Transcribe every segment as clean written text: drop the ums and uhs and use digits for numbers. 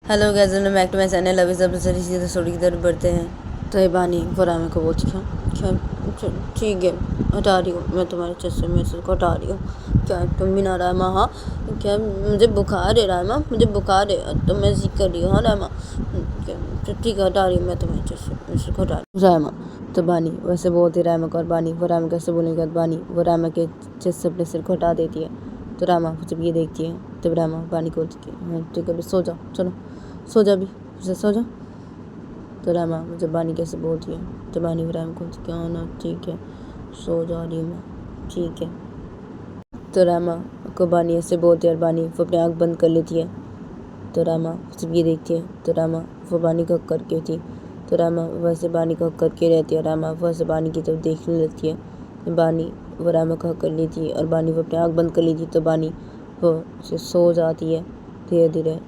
Hello guys, welcome back to my channel. अभी सब सीधे स्टोरी की तरफ बढ़ते हैं। तो ये बानी फरामे को बोलती हूँ क्या ठीक है, हटा रही हूँ मैं तुम्हारे चेस्ट से, मैं को हटा रही हूँ। क्या तुम भी ना रामा? हाँ क्या मुझे बुखार है रामा, मुझे बुखार है तो मैं सीख कर रही हूँ। हाँ रामा क्या ठीक है, हटा रही हूँ मैं तुम्हारे चेस्ट से को हटा रही हूँ रामा। तो बानी वैसे बोलती रामा को, और बानी वो रामा कैसे बोलेंगे, बानी वो रामा के चेस्ट से अपने सिर को हटा देती है। तो रामा जब ये देखती है तब रामा बानी को बोलती है ठीक है सो जाओ, चलो सो जा भी, फिर सो जा। तो रामा मुझे बानी कैसे बोलती है, तो बानी रामा को क्या ना ठीक है सो जा रही हूँ मैं, ठीक है। तो रामा को बानी ऐसे बोलती है और बानी वो अपनी आँख बंद कर लेती है। तो रामा जब ये देखती है तो रामा वो बानी को हक करके थी। तो रामा वैसे बानी को हक करके रहती है, रामा वैसे बानी की तरफ देखने लगती है। बानी वो रामा को हक कर लेती है और बानी वो अपनी आँख बंद कर लेती है। तो बानी वो सो जाती है धीरे धीरे।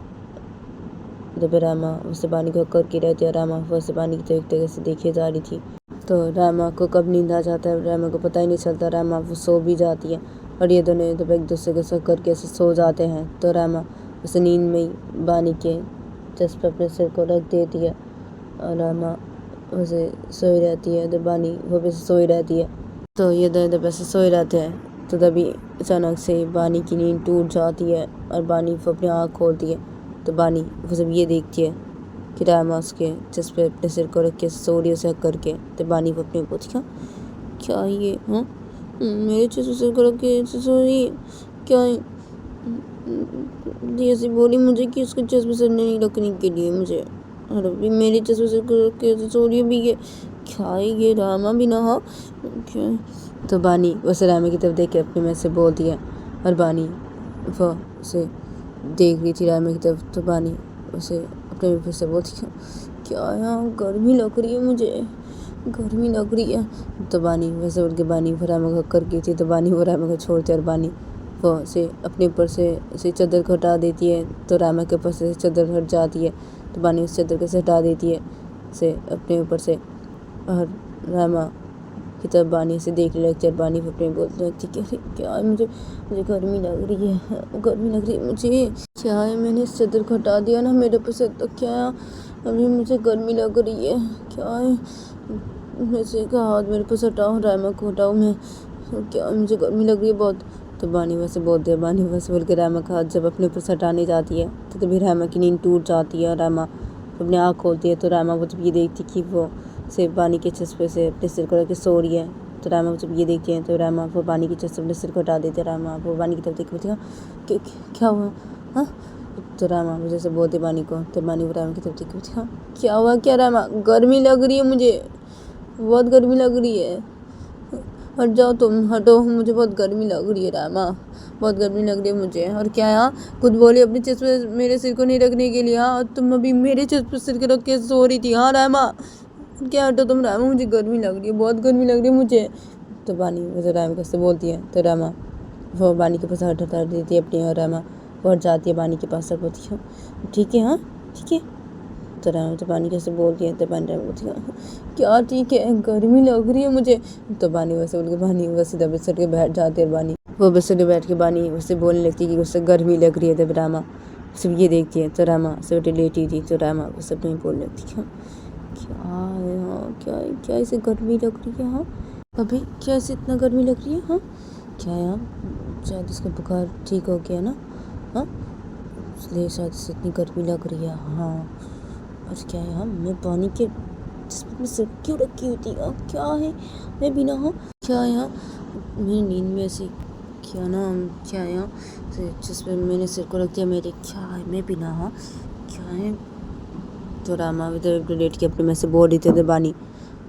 जब रामा उसे बानी को करके रहती है, रामा वैसे बानी की तरफ एक तरह से देखी जा रही थी। तो रामा को कब नींद आ जाता है रामा को पता ही नहीं चलता। रामा वो सो भी जाती है और ये दोनों जब एक दूसरे के साथ करके ऐसे सो जाते हैं। तो रामा उसे नींद में ही बानी के चेस्ट पर अपने सिर को रख देती है और रामा उसे सोई रहती है। तो बानी वो भी सोई रहती है। तो ये दोनों जब ऐसे सोए रहते हैं तो तभी अचानक से बानी की नींद टूट जाती है और बानी वो अपनी आँख खोलती है। तो बानी वो जब ये देखती है कि रामा उसके चेस्ट पे अपने सिर को रख के सो रही उसे हक करके, तो बानी वो अपने पूछा क्या ये हाँ मेरे चेस्ट पे सिर को रख के सो रही है क्या? ये ऐसी बोली मुझे कि उसके चेस्ट पे सिर नहीं रखने के लिए मुझे, और अभी मेरे चेस्ट पे सिर को रख के सो रही है भी, ये क्या है ये रामा भी ना हो क्या? तो बानी वैसे रामा की तरफ देख के अपने में से बोलती है और बानी वो उसे देख रही थी रामा की तरफ। तो बानी उसे अपने में फिर से बोलती है क्या यहाँ गर्मी लग रही है, मुझे गर्मी लग रही है। तो बानी वैसे उठ के बानी वो रामा को कर गई थी। तो बानी वो रामा को छोड़ती है और बानी वो से अपने ऊपर से चादर को हटा देती है। तो रामा के ऊपर से चादर हट जाती है। तो बानी उस चादर को से हटा देती है से अपने ऊपर से, और रामा की तरफ बानी से देखने लगती है। बानी अपने बोलती लगती क्या है मुझे गर्मी लग रही है, गर्मी लग रही है मुझे, क्या है मैंने इस चादर को हटा दिया ना मेरे ऊपर से, तो क्या अभी मुझे गर्मी लग रही है, क्या है वैसे का हाथ मेरे पास हटाओ, रामा को हटाओ मैं, क्या मुझे गर्मी लग रही है बहुत। तो बानी वैसे बोलते हैं, बानी वैसे बोल के रामा का हाथ जब अपने ऊपर से हटाने जाती है तो तभी रामा की नींद टूट जाती है और रामा अपनी आँख खोलती है। तो रामा वो जब ये देखती कि वो से बानी के चेस्ट पे से अपने सिर को रख के सो रही है, तो रामा जब ये देखती है तो रामा वो बानी की चेस्ट से अपने सिर को हटा देते हैं। रामा वो बानी की तरफ देख बोलती है क्या हुआ हाँ? तो रामा मुझे से बोलते बानी को। तो बानी वो रामा की तरफ देख बोलती हाँ क्या हुआ क्या रामा, गर्मी लग रही है मुझे, बहुत गर्मी लग रही है, हट जाओ तुम, हटो, मुझे बहुत गर्मी लग रही है रामा, बहुत गर्मी लग रही है मुझे। और क्या यहाँ खुद बोली अपने चेस्ट पे मेरे सिर को नहीं रखने के लिए, हाँ तुम अभी मेरे चेस्ट पे सिर के रख के सो रही थी हाँ रामा, क्या हटो तुम रामा, मुझे गर्मी लग रही है, बहुत गर्मी लग रही है मुझे। तो बानी मुझे रामा कैसे बोलती है। तो रामा वो बानी के पास हटा देती है अपनी, और रामा वो हट जाती है बानी के पास और बोलती है ठीक है हाँ ठीक है। तो रामा तो बानी कैसे बोलती है। तो बानी रामा बोलती है क्या ठीक है, गर्मी लग रही है मुझे। तो बानी वैसे बोल के बानी वैसे दबे सर के बैठ जाती है। बानी वो बिस्तर पे बैठ के बानी उससे बोलने लगती है कि उससे गर्मी लग रही है। तब रामा सब ये देखती है तो रामा से लेटी थी। तो रामा वो सब नहीं बोलने लगती है क्या है हाँ, क्या इसे गर्मी लग रही है हाँ, अभी क्या इसे इतना गर्मी लग रही है हाँ, क्या यार शायद इसका बुखार ठीक हो गया ना हाँ, इसलिए शायद इसे इतनी गर्मी लग रही है हाँ। और क्या है हाँ, मैं पानी के जिसमें सिर क्यों रखी हुई थी हाँ, क्या है मैं बिना हाँ, क्या है हाँ मेरी नींद में ऐसी क्या ना, क्या है हाँ जिसमें मैंने सिर को रख दिया मेरे, क्या है मैं बिना हाँ, क्या है। तो रामा इधर लेट के अपने में से बोल रही थी। तो बानी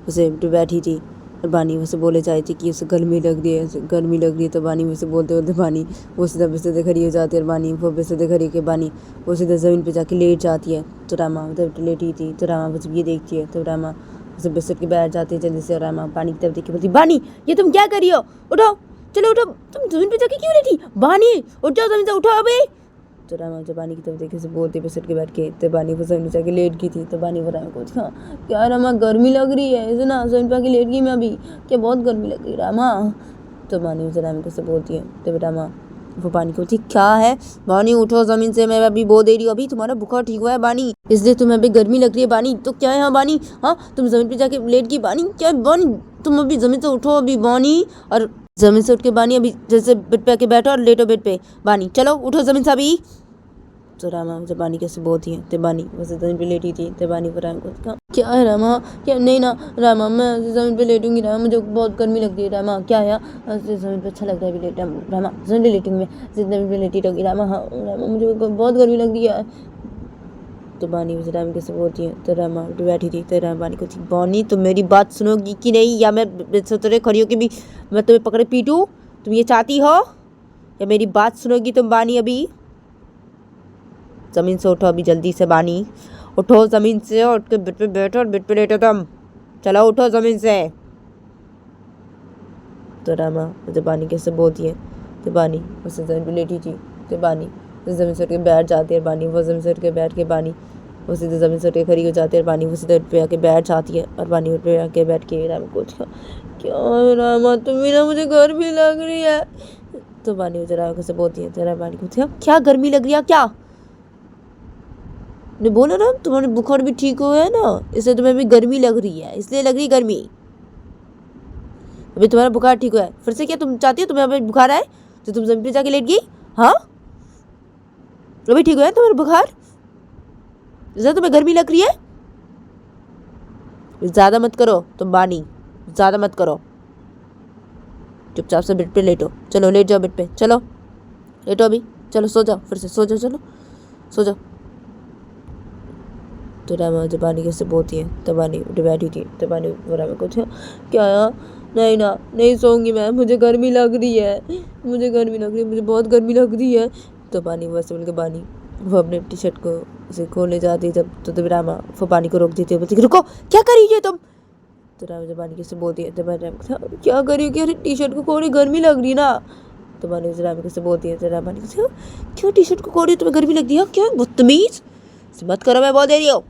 उसे बैठी थी और बानी वैसे बोले चाहती थी कि उसे गर्मी लग रही है, गर्मी लग रही है। तो बानी वैसे बोलते बोलते बानी वो सीधा बिस्तर खड़ी हो जाती है और बानी वो बिस्तर खड़ी के बानी वो सीधा ज़मीन पे जाके लेट जाती है। तो रामा उधर लेटी थी। तो रामा वो जब ये देखती है तो रामा उसे बिस्तर के बैठ जाती है जल्दी से, और रामा बानी की तरफ देख के बोलती बानी ये तुम क्या कर रही हो, उठो चलो उठो, तुम ज़मीन पे जाके क्यों लेटी, बानी उठ जाओ ज़मीन से, उठो अभी। तो रामा जब बानी की तरफ देखे से बोलते बिस्तर के बैठ के, तो बानी वो जमीन जाके लेट गई थी। तो बानी वो रामा को हाँ क्या रामा गर्मी लग रही है ऐसे ना, जमीन पे आके लेट गई मैं अभी, क्या बहुत गर्मी लग रही रामा। तो बानी उसे रामा को से बोलती है। तो रामा वो बानी को ठीक क्या है, बानी उठो ज़मीन से, मैं अभी बहुत दे रही हूँ, अभी तुम्हारा बुखार ठीक हुआ है बानी, इसलिए तुम्हें अभी गर्मी लग रही है बानी, तो क्या है हाँ बानी, हाँ तुम ज़मीन पे जाके लेट गई बानी, क्या है बानी, तुम अभी ज़मीन से उठो अभी बानी, और ज़मीन से उठ के बानी अभी जैसे बेड पे आके बैठो और लेटो बेड पे बानी, चलो उठो ज़मीन से अभी। तो रामा जब बानी कैसे बोलती है तो बानी वैसे ज़मीन पे लेटी थी, तो बानी को राम को कहा क्या है रामा, क्या नहीं ना रामा, मैं ज़मीन पे लेटूंगी रामा, मुझे बहुत गर्मी लगती है रामा, क्या है ज़मीन पे अच्छा लगता है अभी लेटा रामा, ज़मीन पे लेटूंगी मैं, ज़मीन पे लेटी रहूँगी रामा, हाँ रामा मुझे बहुत गर्मी लग रही है। तो बानी उसे राम कैसे बोलती है, तो रामा बैठी थी, तो राम बानी को थी बानी तुम मेरी बात सुनोगी कि नहीं, या मैं सोच खड़ी हो कि भी मैं तुम्हें पकड़े पीटूँ, तुम ये चाहती हो, या मेरी बात सुनोगी तुम बानी, अभी ज़मीन से उठो अभी जल्दी से बानी, उठो ज़मीन से, उठ के बेड पे बैठो और बेड पे लेटो तुम, चलो उठो ज़मीन से। तो रामा मुझे बानी कैसे बोलती है, तो बानी उसे ज़मीन पे लेटी थी, तो बानी ज़मीन से उठ के बैठ जाती है, बानी वो ज़मीन से उठ के बैठ के बानी वो सीधे ज़मीन से उठ के खड़ी हो जाती है, बानी वो सीधे पे आके बैठ जाती है, और बानी उठ पे आके बैठ के रामा को क्या रामा तुम्हें ना मुझे गर्मी लग रही है, तो बानी मुझे रामा कैसे बोलती है, तो रामा बानी को क्या गर्मी लग रही है, क्या ने बोला ना तुम्हारे बुखार भी ठीक हुआ है ना, इसलिए तुम्हें भी गर्मी लग रही है, इसलिए लग रही गर्मी, अभी तुम्हारा बुखार ठीक हुआ है, फिर से क्या तुम चाहती हो तुम्हें अभी बुखार आए तो तुम जमीन पे जाके लेट गई, हाँ अभी ठीक हुआ है तुम्हारा बुखार, इसलिए तुम्हें गर्मी लग रही है, ज़्यादा मत करो तुम बानी, ज़्यादा मत करो, चुपचाप से बेड पे लेटो, चलो लेट जाओ बेड पे, चलो लेटो अभी, चलो सो जाओ, फिर से सो जाओ, चलो सो जाओ। तो रामा जब बानी कैसे बोलती है, तो बानी उठ बैठी थी, तो बानी रामा को क्या नहीं ना नहीं सोऊंगी मैं, मुझे गर्मी लग रही है, मुझे गर्मी लग रही है, मुझे बहुत गर्मी लग रही है। तो बानी वैसे बोल के बानी वो अपने टी शर्ट को उसे खोलने जाती है, जब तो रामा वो बानी को रोक देती है, बोलती रुको क्या कर रही है तुम। तो रामा जब बानी कैसे बोलती है, तो बानी रामा क्या कर रही हो, क्या टी शर्ट को खोली, गर्मी लग रही है ना। तो बानी उसे रामा कैसे बोलती है, तो रामा क्यों टी शर्ट को खोल रही हो, तुम्हें गर्मी लगती है, क्या बदतमीज, मत करो मैं बहुत दे रही हूँ।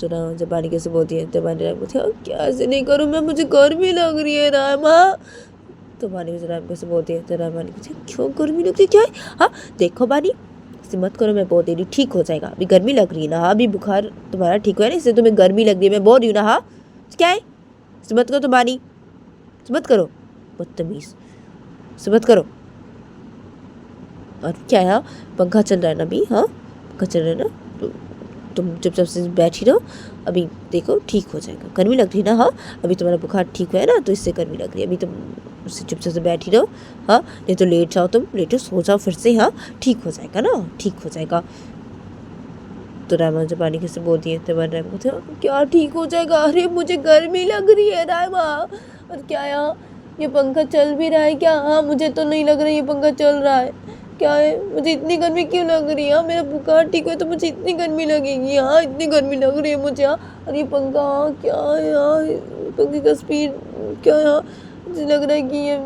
तो रामा जब बानी कैसे बोलती है, तो बानी रामा को क्या ऐसे नहीं करूँ मैं, मुझे गर्मी लग रही है रामा। तो बानी उसे रामा कैसे बोलती है, तो रामा बानी को क्यों गर्मी लगती है, क्या है, हाँ देखो बानी ऐसे मत करो, मैं बहुत दे रही हूँ, ठीक हो जाएगा, अभी गर्मी लग रही है ना, हाँ अभी बुखार तुम्हारा ठीक हुआ है ना, इससे तुम्हें गर्मी लग रही है, मैं बोल रही हूँ ना, हाँ क्या है, इसे मत करो तो बानी, इसे मत करो बदतमीज, इसे मत करो। और क्या है, पंखा चल रहा है ना अभी, हाँ पंखा चल रहा है ना, तो तुम चुपचाप से बैठी रहो, अभी देखो ठीक हो जाएगा, गर्मी लग रही है ना, हाँ अभी तुम्हारा बुखार ठीक हुआ है ना, तो इससे गर्मी लग रही है, अभी तुम उससे चुपचाप से बैठी रहो, हाँ नहीं तो लेट जाओ, तुम लेटो सो जाओ फिर से, हाँ ठीक हो जाएगा ना, ठीक हो जाएगा। तो रामा जब बानी कैसे बोलती है, तो रामा को क्या ठीक हो जाएगा, अरे मुझे गर्मी लग रही है रामा, और क्या यार ये पंखा चल भी रहा है क्या, हाँ मुझे तो नहीं लग रहा ये पंखा चल रहा है, क्या है मुझे इतनी गर्मी क्यों लग रही है, हाँ मेरा बुखार ठीक है तो मुझे इतनी गर्मी लगेगी, हाँ इतनी गर्मी लग रही है मुझे, हाँ और ये पंखा हाँ क्या है, हाँ पंखे का स्पीड क्या है, हाँ मुझे लग रहा है कि ये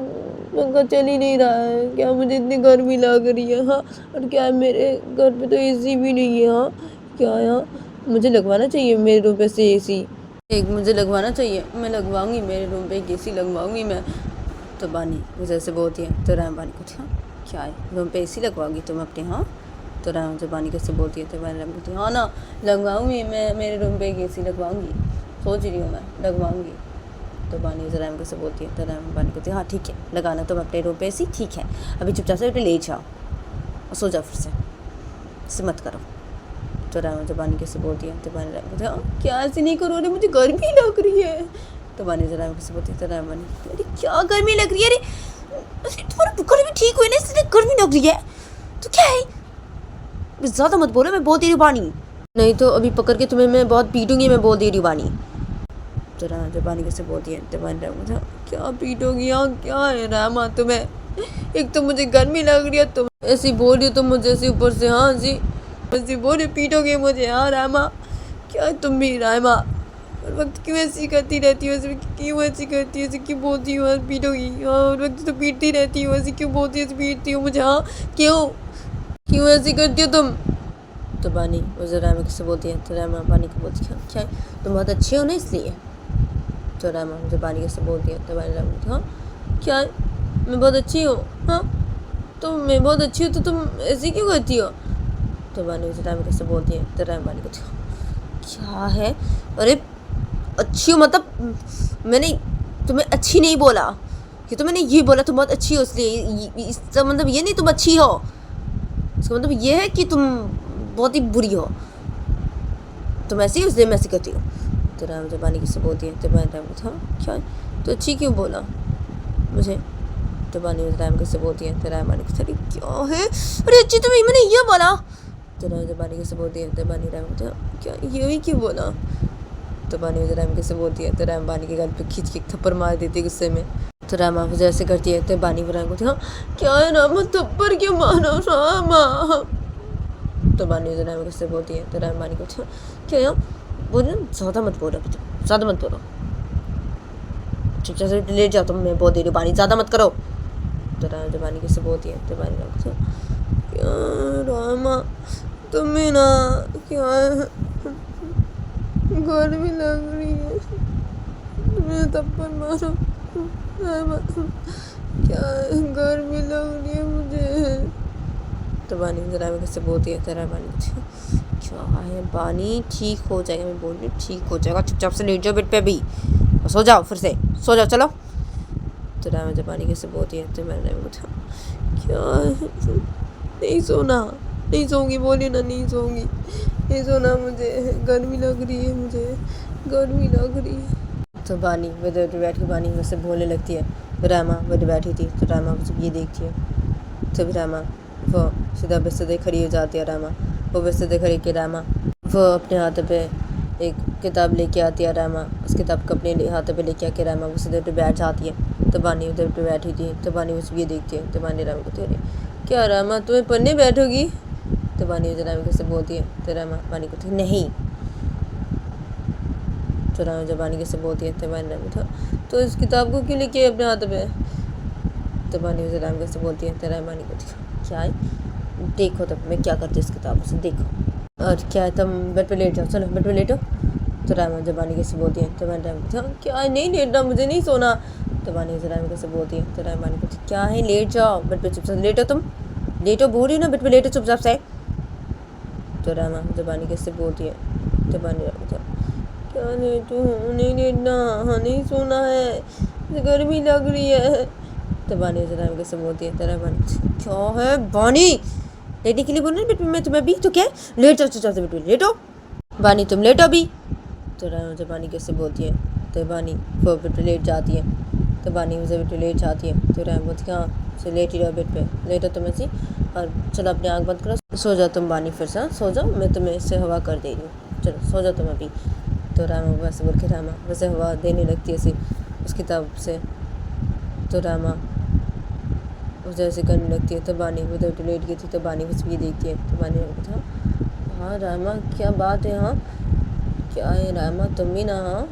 पंखा चल ही नहीं रहा है, क्या मुझे इतनी गर्मी लग रही है, हाँ और क्या है मेरे घर पे तो एसी भी नहीं है, हाँ क्या है, हाँ मुझे लगवाना चाहिए मेरे रूम पे से एसी, एक मुझे लगवाना चाहिए, मैं लगवाऊंगी मेरे रूम पे एक एसी लगवाऊंगी मैं। तो बानी मुझे ऐसे बोलती है, तो राम बानी को क्या है रूम पे एसी लगवाओगी तुम अपने, हाँ तो राम जब बानी कैसे बोलती है, तो बानी राम बोलती है हाँ ना लगवाऊंगी मैं, मेरे रूम पे एक एसी लगवाऊंगी, सोच रही हूँ मैं लगवाऊंगी। तो बानी उसे राम कैसे बोलती है, तो राम बानी कहती है हाँ ठीक है लगाना तुम अपने रूम पे एसी, ठीक है अभी चुपचाप से ले जाओ और सो जाओ, फिर से इसे मत करो। तो रामा जब बानी कैसे बोलती है, तो बानी राम कहते हैं क्या ऐसे नहीं करो, अरे मुझे गर्मी लग रही है। तो बानी जब राम कैसे बोलती है, तो राम बानी अरे क्या गर्मी लग रही है, अरे तुम्हारा बुखार भी ठीक हुई ना, इसलिए गर्मी लग रही है, तो क्या है, ज़्यादा मत बोलो, मैं बोल दे रही हूँ बानी, नहीं तो अभी पकड़ के तुम्हें मैं बहुत पीटूंगी, मैं बोल दे रही हूँ बानी। तो रामा जब बानी कैसे बोलती है, तो बानी राम कहते हैं क्या पीटोगी, हाँ क्या है रामा तुम्हें, एक तो मुझे गर्मी लग रही है, तुम ऐसी बोल रही हो, तुम मुझे ऐसे ऊपर से हाँ जी ऐसी बोले पीटोगे मुझे, हाँ रामा क्या तुम भी रामा हर वक्त क्यों ऐसी करती रहती हो, ऐसे क्यों ऐसी करती हो, ऐसे क्यों बोलती हो, पीटोगी, हाँ हर वक्त तो पीटती रहती हो, ऐसे क्यों बोलती हो, ऐसे पीटती हो मुझे, हाँ क्यों क्यों ऐसी करती हो तुम। तो बानी उसे रामा कैसे बोलती है, तो रामा बानी को बोलती है क्या तुम बहुत अच्छे हो ना इसलिए। तो रामा मुझे बानी कैसे बोलती है, तो बानी रामा हाँ क्या मैं बहुत अच्छी हूँ, हाँ तो मैं बहुत अच्छी हूँ तो तुम ऐसे क्यों करती हो? तो बानी उसे राम कैसे बोलती है तो राम बानी को क्या है? अरे अच्छी हो मतलब मैंने तुम्हें अच्छी नहीं बोला, ये तो मैंने ये बोला तुम बहुत अच्छी हो, इसलिए इसका मतलब ये नहीं तुम अच्छी हो, इसका मतलब ये है कि तुम बहुत ही बुरी हो, तुम ऐसी ही इसलिए मैं ऐसी करती हूँ। तो राम जब बानी किससे बोलती है तो मैं राम को था क्या तो अच्छी क्यों बोला मुझे? तो बानी राम किससे बोलती है तो राम बानी को थोड़ी क्या है? अरे अच्छी तुम्हें मैंने ये बोला। तो राम जब बानी किससे बोलती है तो बानी राम को था क्या ये ही क्यों बोला? तो बानी मुझे राम कैसे बोलती है तो राम बानी के गाल पे खींच के थप्पड़ मार देती है गुस्से में। तो रामा मुझे ऐसे करती है तो बानी राम को था क्या है रामा थप्पड़ क्यों मारो रामा? तो बानी मुझे राम कैसे बोलती है तो राम बानी को था क्या यार बोलो ज़्यादा मत बोलो, ज़्यादा मत बोलो, चुपचाप से लेट जाओ तुम, मैं बोल दे रही हूँ बानी ज़्यादा मत करो। तो राम जब बानी कैसे बोलती है तो बानी राम को था क्या रामा तुम्हें ना क्या गर्मी लग रही है, तुम्हें थप्पड़ मारो रामा, क्या गर्मी लग रही है मुझे। तो बानी जरा मैं कैसे बोलती है तेरा बानी क्या है? बानी ठीक हो जाएगा, मैं बोल रही हूँ ठीक हो जाएगा, चुपचाप से लेट जाओ बेड पे अभी और सो जाओ, फिर से सो जाओ चलो। तो रामा जब बानी कैसे बोलती है तो मैंने पूछा क्या है? नहीं सोना, नहीं सोऊंगी, बोली ना नहीं सोऊंगी, नहीं सोना, मुझे गर्मी लग रही है, मुझे गर्मी लग रही है। तो बानी वेदर बैठ के बानी वैसे बोलने लगती है। रामा वेदर बैठी थी तो रामा ये देखती है तो रामा वो सीधा बिस्तर खड़ी हो जाती है। रामा वो बिस्तर खड़ी के रामा वो अपने हाथ पे एक किताब लेके आती है। रामा उस किताब को अपने हाथ पे लेके आके रामा वो सीधे पे बैठ जाती है। तो बानी उधर पे बैठी थी तो बानी उस ये देखती है। तो बानी रामा को अरे क्या रामा तुम्हें पढ़ने बैठोगी? तो बानी उधर रामा कैसे बोलती है तो रामा बानी को नहीं। तो रामा जब बानी कैसे बोलती है तो बानी रामा था तो इस किताब को क्यों लेके अपने हाथ पे? तो बानी उधर रामा कैसे बोलती है तो रामा बानी को क्या है? देखो तब मैं क्या करती हूँ इस किताब से, देखो और क्या है, तुम बेड पे लेट जाओ, चलो बेड पे लेटो। तो रामा जब बानी कैसे बोलती है तो बानी रामा था क्या है नहीं लेटना, मुझे नहीं सोना। तो बानी उधर रामा कैसे बोलती है तो रामा बानी को क्या है लेट जाओ बेड पे चुपचाप लेटो, तुम लेटो, बोल रही हो ना बेड पे लेटो चुपचाप से। तो रामा जब बानी कैसे बोलती है तो बानी रामा था क्या लेटो, नहीं लेटना, हाँ नहीं सोना है, गर्मी लग रही है। तो बानी उधर रामा कैसे बोलती है तो रामा बानी क्या है बानी लेटने के लिए बोल रही बेड पे मैं तुम्हें अभी, तो क्या लेट जाओ चुपचाप से बेड पे लेटो, बानी तुम लेटो अभी। तो रामा जब बानी कैसे बोलती है तो बानी वो बेड पे लेट जाती है। तो बानी उसे बेड पे लेट जाती है तो रामा बोलती हाँ से लेट ही रहो बेड पे, लेटो तुम ऐसी और चलो अपनी आँख बंद करो, सो जाओ तुम बानी, फिर से सो जाओ, मैं तुम्हें इससे हवा कर दे रही हूँ, चलो सो जाओ तुम अभी। तो रामा वैसे बोल के रामा वैसे हवा देने लगती है ऐसी उस किताब से। तो रामा उसे ऐसे करने लगती है। तो बानी उधर तो लेट गई थी तो बानी बस भी देखती है। तो बानी को था हाँ रामा क्या बात है, हाँ क्या है रामा तुम भी ना, हाँ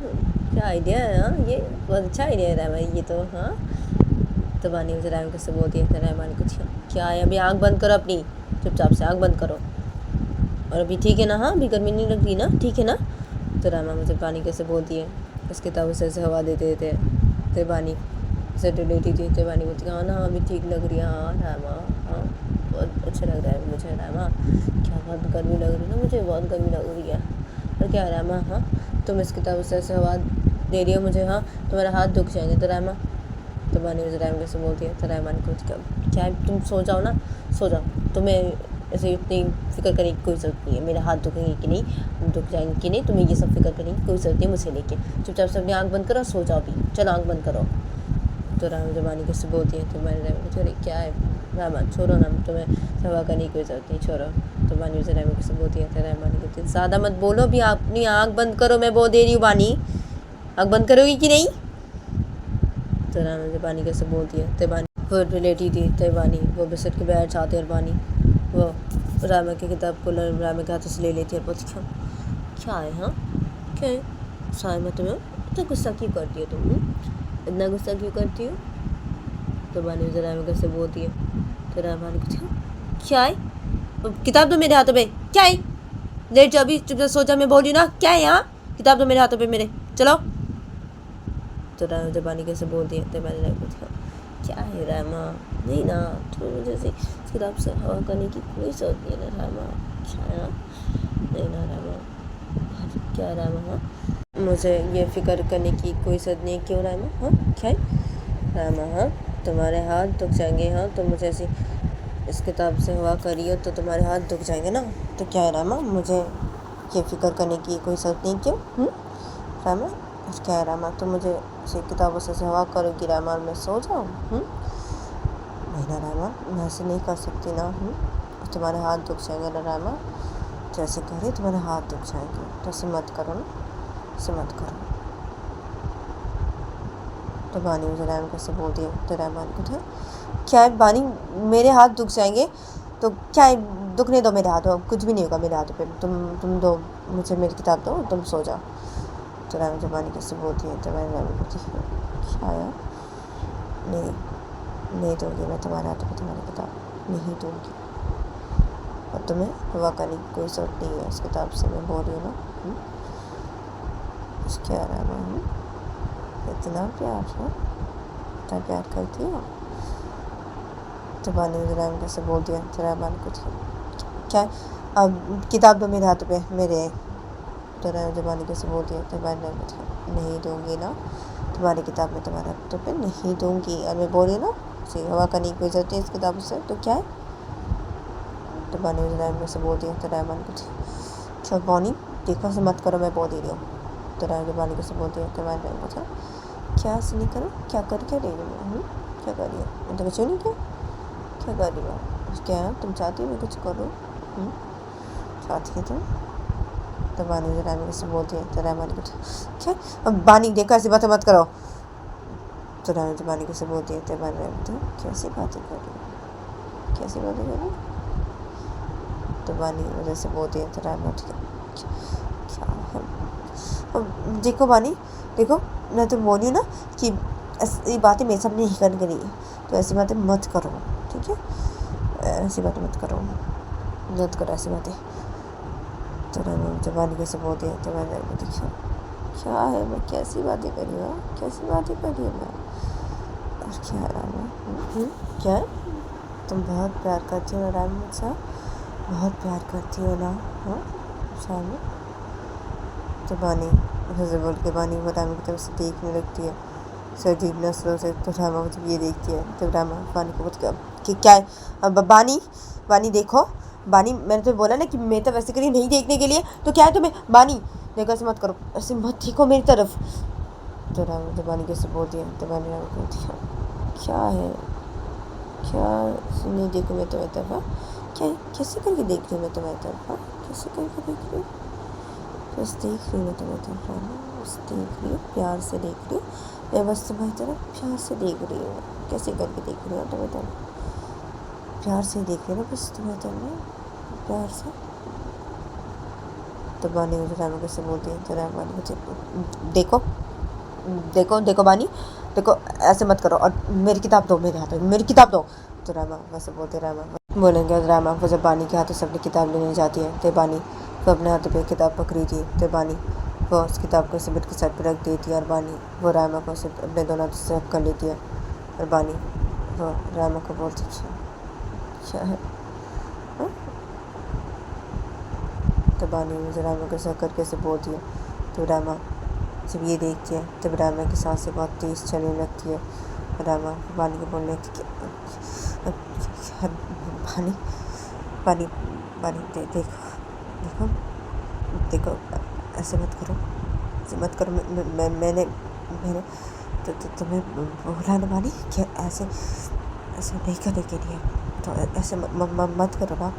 क्या आइडिया है, हाँ ये बहुत अच्छा आइडिया है रामा ये तो, हाँ। तो बानी मुझे रामा कैसे बोलती है तो रामा को क्या है अभी आँख बंद करो अपनी, चुपचाप से आँख बंद करो और अभी ठीक है ना, हाँ अभी गर्मी नहीं लग रही ना, ठीक है ना। तो रामा मुझे बानी कैसे बोलती है उस किताब से ऐसे हवा देते देते तो बानी से लेटी थी। तो बानी बोलती हाँ ना अभी ठीक लग रही है, हाँ रामा हाँ बहुत अच्छा लग रहा है मुझे रामा, क्या बहुत गर्मी लग रही है ना, मुझे बहुत गर्मी लग रही है। और क्या रामा हाँ तुम इस किताब से ऐसे हवा दे रही हो मुझे, हाँ तुम्हारा हाथ दुख जाएंगे। तो रामा तो बानी मुझे रामा कैसे बोलती है तो रामा को क्या है तुम सो जाओ ना, सो जाओ, तुम्हें ऐसे इतनी फिक्र करने की कोई ज़रूरत नहीं है, मेरे हाथ दुखेंगे कि नहीं दुख जाएंगे कि नहीं, तुम्हें ये सब फिक्र करने की कोई ज़रूरत नहीं मुझे लेके, चुपचाप से अपनी आँख बंद करो सो जाओ अभी, चलो आँख बंद करो। तो रामा जब बानी कैसे बोलती है तो मैंने रामा को अरे क्या है रामा छोड़ो ना, तुम्हें सवा करने की कोई ज़रूरत नहीं, छोड़ो। तो बानी मुझे रामा कैसे बोलती है तो रामा बानी कहती है ज़्यादा मत बोलो, अभी अपनी आँख बंद करो, मैं बोल दे रही हूँ बानी, आँख बंद करोगी कि नहीं। तो रामा जब बानी कैसे बोलती है तो बानी वो लेटी थी तो बानी वो बिस्तर के बैठ जाते और बानी वो रामा की किताब को रामा के हाथों से ले लेती है और बोलती क्या है, हाँ क्या है साइमा तुम्हें इतना गुस्सा क्यों करती हो, तुम इतना गुस्सा क्यों करती हो। तो बानी मुझे रामा कैसे बोलती है तो रामा बानी को क्या है किताब तो मेरे हाथों पे, क्या है लेट जाओ अभी चुपचाप सो जा, मैं बोल रही हूँ ना, क्या है यहाँ किताब तो मेरे हाथों पे मेरे, चलो। तो रामा जब बानी कैसे बोलती है तो मैंने रामा को क्या है रामा नहीं ना, तो मुझे ऐसी इस किताब से हवा करने की कोई ज़रूरत नहीं है ना रामा। क्या नहीं ना रामा, क्या रामा? हाँ, मुझे ये फिक्र करने की कोई ज़रूरत नहीं है। क्यों रामा? हाँ क्या है रामा? हाँ, तुम्हारे हाथ दुख जाएंगे। हाँ, तो मुझे ऐसी इस किताब से हवा करी हो तो तुम्हारे हाथ दुख जाएंगे ना। तो क्या है रामा, मुझे ये फिक्र करने की कोई ज़रूरत नहीं। क्यों रामा? क्या है रामा, तुम मुझे ऐसी किताबों से हवा करोगी रामा और मैं सो जाऊँ? नहीं ना रामा, मैं ऐसे नहीं कर सकती ना। तुम्हारे हाथ दुख जाएंगे ना रामा। जैसे कह रही तुम्हारे हाथ दुख जाएंगे, तो ऐसे मत करो ना, ऐसे मत करो। तो बानी मुझे राम कैसे बोल दिया। तो रामान को था क्या है बानी, मेरे हाथ दुख जाएंगे तो क्या है, दुखने दो मेरे हाथों, कुछ भी नहीं होगा मेरे हाथों पे। तुम दो मुझे मेरी किताब दो, तुम सो जाओ। तो राम मुझे बानी कैसे बोलती है। तो मैंने राम को क्या यार, नहीं दूँगी मैं तुम्हारे हाथों पे तुम्हारी किताब, नहीं दूँगी। और तुम्हें हवा करने की कोई ज़रूरत नहीं है इस किताब से, मैं बोल रही हूँ ना। क्या रामा, इतना प्यार है, इतना प्यार करती हो। तो बानी मुझे राम कैसे बोल दिया। तो रामान को क्या, अब किताब दो मेरे हाथों पे मेरे। तो बानी कैसे बोल दिया। तो बानी नहीं दूँगी ना, तुम्हारी किताब में तुम्हारे हाथों पे नहीं दूँगी। और मैं बोल रही हूँ ना, सी हवा करने की कोई ज़रूरत है इस किताब से। तो क्या है, तो बानी मुझे राम कैसे बोल दिया। तो रामान को अच्छा बानी देखो से मत करो, मैं बोल दे रही हूँ। तो बानी कैसे बोल दिया। तो मैंने राम को क्या से नहीं करो, क्या कर क्या रही हूँ, क्या कर रही हो, तो कुछ नहीं किया, क्या कर रही हो, क्या है तुम चाहती हो मैं कुछ करूँ, चाहती है तुम। तो बानी मुझे राम कैसे बोल दिया। तो रामानी को क्या, अब बानी देखो ऐसी बातें मत करो। तो बानी कैसे बोल दिया। तो बानी तो कैसी बातें कर रही हो, कैसी बातें कर रही हो। तो बानी मुझे से बोल दिया। तो राम क्या है, अब देखो बानी देखो, मैं तो बोली ना कि ऐसी बातें मेरे सामने नहीं करने के लिए, तो ऐसी बातें मत करो, ठीक है, ऐसी बातें मत करो ऐसी बातें। तो जब बानी कैसे बोल दिया। तो मैंने देखा क्या है, मैं कैसी बातें कर रही हूँ, कैसी बातें कर रही हूँ मैं, और क्या राम क्या है, तुम बहुत प्यार करती हो ना राम मुझसे, बहुत प्यार करती हो ना। हाँ शाम। तो बानी उसे बोल के बानी वो रामा की तरफ से देखने लगती है सजीव नस्लों से। तो रामा जब ये देखती है तो रामा बानी को बोलती है कि क्या है, अब बानी देखो, बानी मैंने तो बोला ना कि मैं तो वैसे करी नहीं देखने के लिए, तो क्या है तुम्हें, बानी देखो ऐसे मत करो, ऐसे मत देखो मेरी तरफ। तो रामा तो बानी कैसे बोलती है। तो बानी रामा को बोलती है क्या है, क्या नहीं देखो मैं तुम्हारी तरफ, क्या कैसे करके देख रही हूँ मैं तुम्हारी तरफ, कैसे करके देख रही हूँ, बस देख रही हूँ तुम्हारी तरफ रामा, बस देख रही हूँ, प्यार से देख रही हूँ मैं, बस तुम्हारी तरफ प्यार से देख रही हूँ, कैसे करके देख रही हूँ तुम्हारी तरफ, प्यार से देख रही हूँ बस तुम्हारी तरफ, प्यार से। तो बानी मुझे रामा कैसे बोलती है। तो रामा मुझे देखो देखो देखो बानी देखो ऐसे मत करो, और मेरी किताब दो मेरे हाथ में, मेरी किताब दो। तो रामा वैसे बोलते रामा बोलेंगे। रामा वो जब बानी के हाथों से अपनी किताब लेने जाती है तो बानी वो अपने हाथों पे किताब पकड़ी थी। तो बानी वो उस किताब को सिमट के सर पर रख देती है, और बानी वो रामा को अपने दोनों हाथों से कर लेती है, और बानी वो रामा को बोलती क्या है, तो बानी मुझे रामा को सर करके से बोलती है। तो रामा जब ये देखती है तब रामा की सांसें बहुत तेज़ चलने लगती है। रामा बानी को बोलने लगती है बानी बानी बानी देखो देखो देखो ऐसे मत करो, ऐसे मत करो, मैंने तो तुम्हें बोला ना बानी क्या ऐसे ऐसे नहीं करने के लिए, तो ऐसे मत करो ना,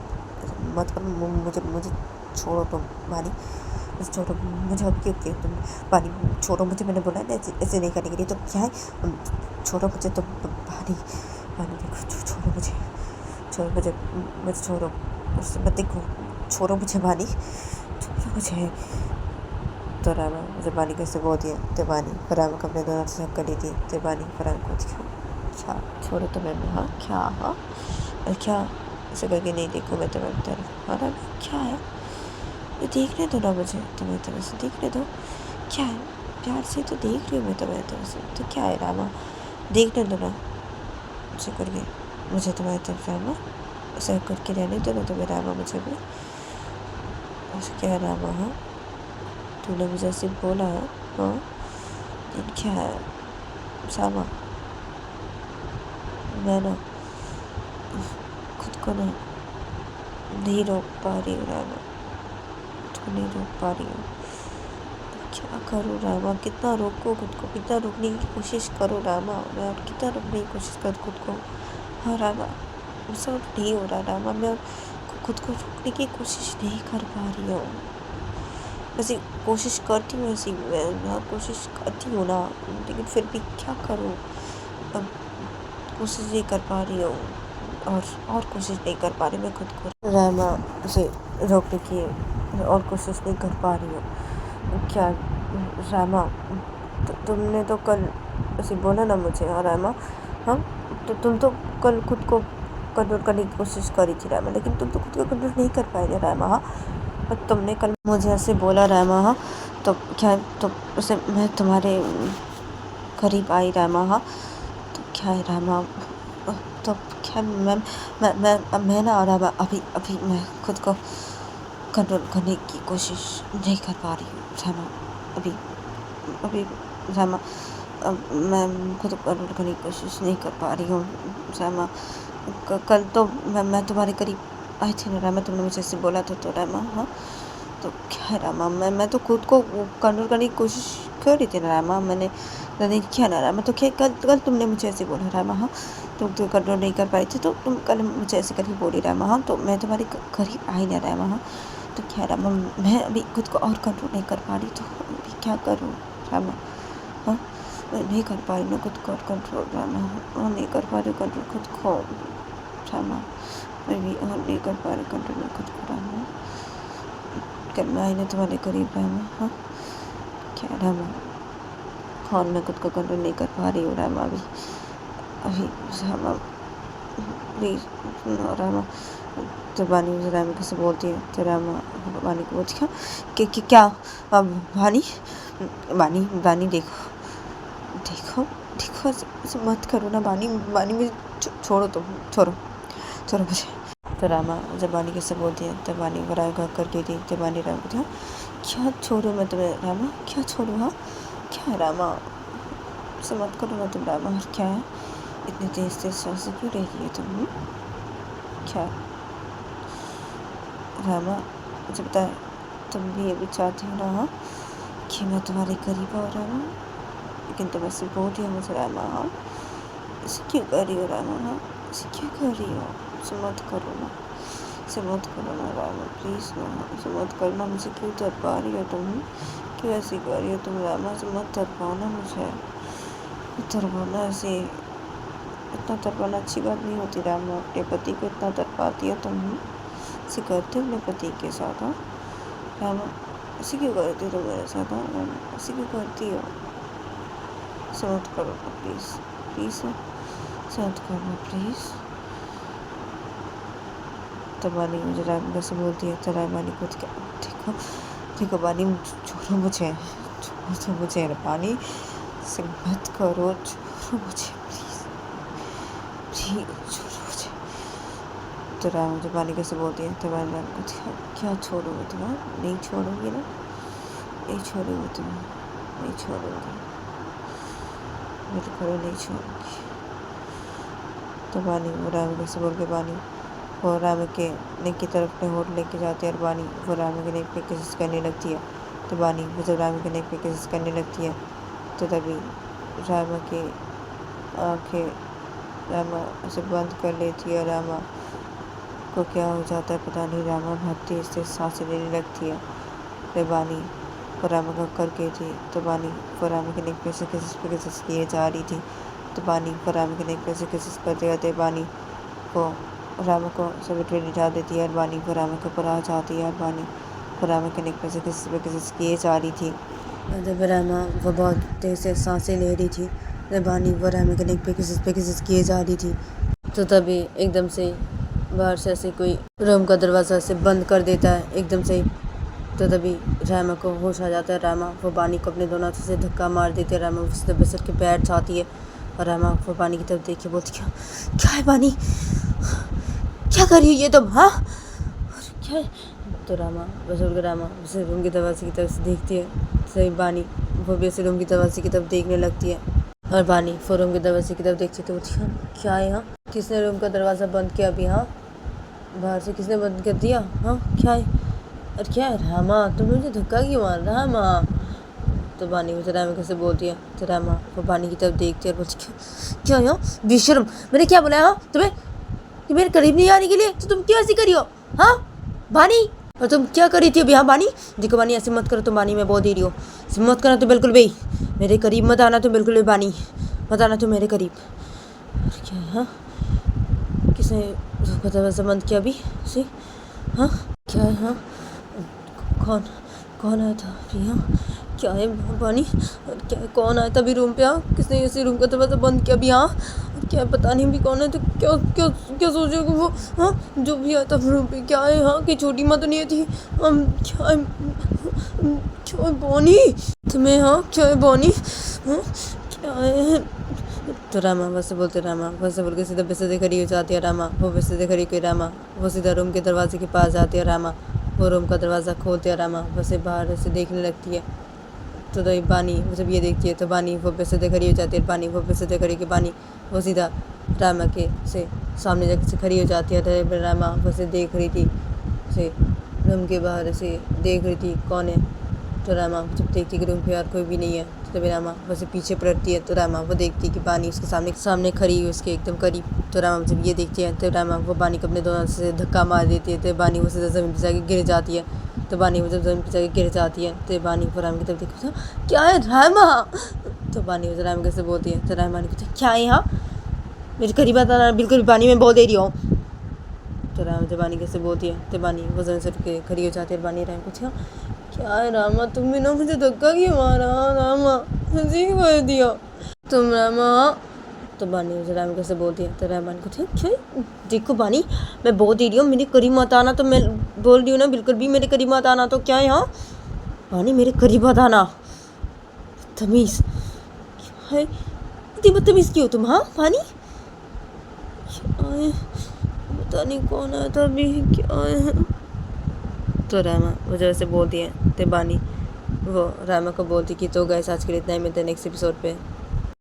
मत करो, मुझे छोड़ो तुम बानी, छोड़ो मुझे, अब क्यों तुम बानी छोड़ो मुझे, मैंने बोला ना ऐसे नहीं करने के लिए, तो क्या है, छोड़ो मुझे तो बानी देखो छोड़ो मुझे छोड़ो, उससे मत देखो, छोड़ो मुझे बानी, छोड़ो मुझे। तो रामा मुझे बानी कैसे बोल दिया। तो बानी रामा को अपने दोनों से हक कर ली थी। तो बानी रामा को क्या छोड़ो तो मैं, हाँ क्या, हाँ क्या ऐसे करके नहीं देखूँ मैं तुम्हारी तरफ, हाँ रामा क्या है, ये देखने दो ना मुझे तुम्हारी तरफ से, देखने दो, क्या है, प्यार से तो देख रही हूँ मैं तुम्हारी तरफ से, तो क्या है रामा देखने दो ना, ऐसे करके मुझे तुम्हारी तरफ रामा ऐसा करके रहने दो ना तुम्हें रामा, मुझे भी ऐसा क्या है रामा? हाँ, तूने मुझे ऐसे बोला है। हाँ, लेकिन क्या है सामा, मैं ना खुद को ना नहीं रोक पा रही हूँ रामा, खुद को नहीं रोक पा रही हूँ। क्या करूँ रामा, कितना रोको खुद को, कितना रोकने की कोशिश करो रामा, मैं और कितना रोकने की कोशिश कर खुद को। हाँ रामा, मुझसे और नहीं हो रहा रामा, मैं खुद को रोकने की कोशिश नहीं कर पा रही हूँ। वैसे कोशिश करती हूँ, ऐसी मैं कोशिश करती हूँ ना, लेकिन फिर भी क्या करूँ, अब कोशिश नहीं कर पा रही हूँ और कोशिश नहीं कर पा रही मैं खुद को रामा से रोकने की, और कोशिश नहीं कर पा रही हूँ। क्या रामा, तुमने तो कल ऐसे बोला ना मुझे। हाँ रामा, हाँ, तो तुम तो कल खुद को कंट्रोल करने की कोशिश करी थी रामा, लेकिन तुम तो खुद को कंट्रोल नहीं कर पाए रामा। हाँ, और तुमने कल मुझे ऐसे बोला रामा। हाँ, तो क्या, तो उसे मैं तुम्हारे करीब आई रामा। हाँ, तो क्या है रामा, तो क्या मैं ना रामा अभी मैं खुद को कंट्रोल करने की कोशिश नहीं कर पा रही हूँ रामा, अभी रामा, मैं खुद को कंट्रोल करने की कोशिश नहीं कर पा रही हूँ रामा। कल तो मैं तुम्हारे करीब आई थी ना रामा, तुमने मुझे ऐसे बोला था तो रामा। हाँ, तो क्या है रामा, मैं तो खुद को कंट्रोल करने की कोशिश कर रही थी ना रामा, मैंने नहीं किया ना रामा। तो क्या कल तुमने मुझे ऐसे बोला रामा। हाँ, तुम तो कंट्रोल नहीं कर पाई थी, तो तुम कल मुझे ऐसे करके बोली रामा। हाँ, तो मैं तुम्हारे करीब आई ना रामा। हाँ, तो क्या रामा, मैं अभी खुद को और कंट्रोल नहीं कर पा रही, तो अभी क्या करूँ रामा? हाँ, मैं नहीं कर पा रही मैं खुद को कंट्रोल रामा, और नहीं कर पा रही कंट्रोल खुद को रामा, मैं भी और नहीं कर पा रही कंट्रोल खुद को रामा। कल मैं आई ना तुम्हारे करीब रामा। हाँ, क्या रामा, और मैं खुद को कंट्रोल नहीं कर पा रही हूँ रामा, अभी रामा प्लीज़ रामा। तो बानी मुझे रामा कैसे बोलती है, तो रामा बानी को बोलती है कि क्या बानी बानी बानी देखो ऐसे मत करो ना बानी मुझे छोड़ो, तुम छोड़ो मुझे। तो रामा जब बानी कैसे बोलती है, तो बानी बराबर घर करके थी, तो बानी रामा बोलती है क्या छोड़ो मैं तुम्हें रामा, क्या छोड़ो? हाँ, क्या रामा, ऐसे मत करो ना तुम रामा, और क्या है इतनी तेज सांस क्यों रही है तुम? क्या रामा, मुझे बता, तुम भी ये भी चाहती हो ना? हाँ, कि मैं तुम्हारे करीब आऊँ रामा, लेकिन तुम ऐसे बोल रही हो मुझे रामा। हाँ, ऐसे क्यों कर रही हो रामा? हाँ, ऐसे क्यों कर रही हो? ऐसे मत करो ना, ऐसे मत करो ना रामा, प्लीज़ ना, ऐसे मत करना। मुझे क्यों तड़पा रही हो तुम? क्यों ऐसे कर रही हो तुम रामा? ऐसे मत तड़पाओ ना मुझे, तड़पाना ऐसे, इतना तड़पाना अच्छी बात नहीं होती रामा। अपने पति को इतना तड़पाती हो तुम, ऐसे करते हो अपने पति के साथ? हाँ रामा, ऐसे क्यों करती हो तुम मेरे साथ? हाँ रामा, ऐसे क्यों करती हो? ऐसे मत करो ना प्लीज़, ऐसे मत करो प्लीज़। तो बानी मुझे रामा कैसे बोलती है, तो रामानी कुछ क्या, देखो बानी, छोड़ो मुझे बानी, ऐसे मत करो, छोड़ो मुझे प्लीज़ छोड़ो मुझे। तो रामा मुझे बानी कैसे बोलती है, तो बानी रामा कुछ क्या छोड़ोगे तुम? नहीं छोड़ोगी ना, नहीं छोड़ोगी तुम, नहीं छोड़ोगी, मेरे घरों नहीं छोड़ोगी। तो बानी वो रामा कैसे बोल के बानी वो रामा के नेक की तरफ अपने होठ लेके जाती है, और बानी वो रामा के नेक पे किस करने लगती है। तो बानी वो जब रामा के नेक पे किस करने लगती है, तो तभी रामा की आँखें रामा उसे बंद कर लेती है। रामा को क्या हो जाता है पता नहीं, रामा बहुत तेज से सांसें लेने लगती है। फिर बानी वो रामा का करके थी, तो बानी वो रामा के नेक पे से किस किए जा रही थी। तो बानी वो रामा के नेक पे से किस करते करते बानी को रामा को समेट में लिटा देती है, और बानी वो रामा के ऊपर आ जाती है, और बानी वो रामा के नेक पे से किस किए जा रही थी। जब रामा वो बहुत तेज से सांसें ले रही थी, जब बानी वो रामा के नेक पे किस किए जा रही थी, तो तभी एकदम से बाहर से ऐसे कोई रूम का दरवाज़ा से बंद कर देता है एकदम से। तो तभी रामा को होश आ जाता है। रामा वो बानी को अपने दोनों हाथों से धक्का मार देती है। रामा उस दबे सर के बैठ जाती है। और रामा वो बानी की तरफ देख के बोलती क्या है बानी, क्या कर रही है ये तुम, हाँ क्या है? तो रामा बस उठ कर रामा उसे रूम के दरवाजे की तरफ से देखती है। सही बानी वो भी ऐसे रूम की दरवाजे की तरफ देखने लगती है और बानी वो रूम के दरवाजे की तरफ देखती है तो बोलती है क्या है यहाँ, किसने रूम का दरवाज़ा बंद किया अभी, हाँ बाहर से किसने बंद कर दिया, हाँ क्या है, अरे क्या है रामा तुम मुझे धक्का क्यों मार रहा रामा? तो बानी मुझे रामा कैसे बोलती है तो रामा वो बानी की तरफ देखती है और बोलती क्या यहाँ बेशर्म, मैंने क्या बोला हाँ तुम्हें कि मेरे करीब नहीं आने के लिए, तो तुम क्यों ऐसी करी हो, हाँ बानी? और तुम क्या करी थी अभी, हाँ बानी? देखो बानी ऐसे मत करो तुम बानी, मैं बहुत दे रही हो, ऐसे मत करना तो बिल्कुल भी, मेरे करीब मत आना तो बिल्कुल भी बानी, मत आना तो मेरे करीब। क्या है हाँ, किसने दरवाज़ा बंद किया अभी से, हाँ क्या है हाँ, कौन कौन आया था अभी, हाँ क्या है बानी, क्या है कौन आया था अभी रूम पे, हाँ किसने इसी रूम का दरवाज़ा बंद किया अभी, हाँ क्या पता नहीं अभी कौन है, तो क्या क्या क्या सोचेगा वो, हाँ जो भी आया था रूम पे, क्या है हाँ कि छोटी माँ तो नहीं थी, क्या है क्या है बोनी तुम्हें, हाँ क्या है बोनी, हाँ क्या है? तो रामा वैसे बोलते रामा वैसे बोल के सीधा बेसते खड़ी हो जाती है रामा, वो बेसते खड़ी कोई रामा वो सीधा रूम के दरवाजे के पास जाती है रामा, वो रूम का दरवाज़ा खोलते हैं रामा वैसे बाहर से देखने लगती है। तो बानी वो जब ये देखती है तो बानी वो बेसते खड़ी हो जाती है, बानी वो बेसते खड़ी के बानी वो सीधा रामा के से सामने जाके से खड़ी हो जाती है। तो रामा वैसे देख रही थी से रूम के बाहर से देख रही थी कौन है, तो रामा जब देखती कि रूम पे यार कोई भी नहीं है तो तभी रामा वैसे पीछे पलटती है तो रामा वो देखती है कि बानी उसके सामने खड़ी है उसके एकदम करीब। तो रामा जब ये देखती है तो रामा वो बानी को अपने दोनों से धक्का मार देती है तो बानी वो सीधा ज़मीन पर जाके गिर जाती है। तो बानी वो जब ज़मीन पर जाके गिर जाती है तो बानी वो रामा की तरफ देखती है क्या है रामा, तो बानी वो रामा कैसे बोलती है तो रामा कहती है क्या है यहाँ मेरे करीब आता बिल्कुल बानी में बहुत देरी हो। तो रामा जब बानी कैसे बोलती है तो बानी वो ज़मीन से उठ के खड़ी हो जाती है। बानी रामा पूछा क्या है रामा तुमने ना मुझे धक्का क्यों मारा रामा, मुझे कर दिया तुम रामा? तो बानी मुझे रामा कैसे बोलती है तो रामा को क्या देखो बानी मैं बहुत दे रही हूँ, मेरे करीब मत आना, तो मैं बोल रही हूँ ना बिल्कुल भी मेरे करीब मत आना, तो क्या है हाँ बानी मेरे करीब मत आना, तमीज़ क्या है इतनी बदतमीज़ क्यों तुम, हाँ बानी पता नहीं कौन आया था अभी क्या है। तो रामा वो जैसे बोलती है तो बानी वो रामा को बोलती कि तो गैस आज के लिए इतना ही, मिलते हैं नेक्स्ट एपिसोड पे।